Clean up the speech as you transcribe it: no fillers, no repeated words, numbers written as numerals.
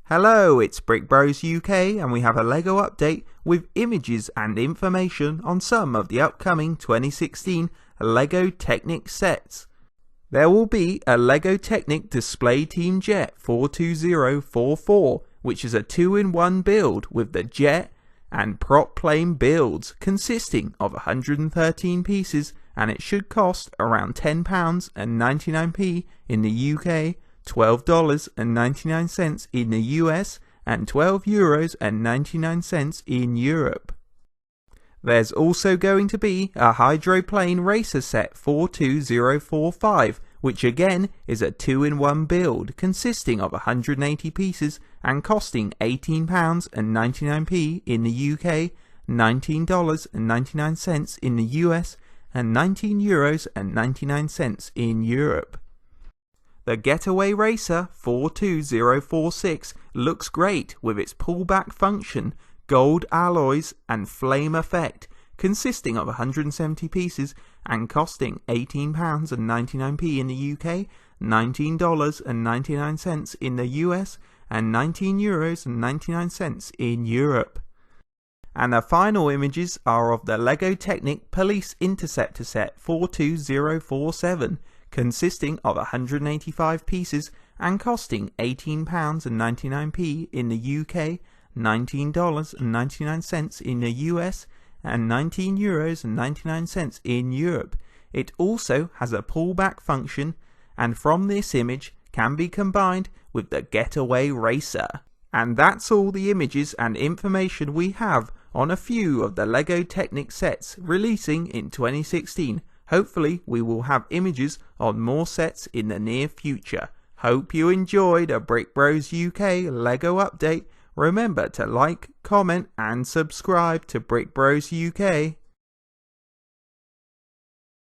Hello, it's Brick Bros UK and we have a LEGO update with images and information on some of the upcoming 2016 LEGO Technic sets. There will be a LEGO Technic Display Team Jet 42044, which is a 2-in-1 build with the jet and prop plane builds consisting of 113 pieces, and it should cost around £10.99 in the UK, $12.99 in the US, and €12.99 in Europe. There's also going to be a Hydroplane Racer Set 42045, which again is a 2-in-1 build consisting of 180 pieces and costing £18.99 in the UK, $19.99 in the US, and €19.99 in Europe. The Getaway Racer 42046 looks great with its pullback function, gold alloys and flame effect, consisting of 170 pieces and costing £18.99 in the UK, $19.99 in the US, and €19.99 in Europe. And the final images are of the LEGO Technic Police Interceptor Set 42047, consisting of 185 pieces and costing £18.99 in the UK, $19.99 in the US, and €19.99 in Europe. It also has a pullback function, and from this image can be combined with the Getaway Racer. And that's all the images and information we have on a few of the LEGO Technic sets releasing in 2016. Hopefully we will have images on more sets in the near future. Hope you enjoyed a Brick Bros UK LEGO update. Remember to like, comment and subscribe to Brick Bros UK.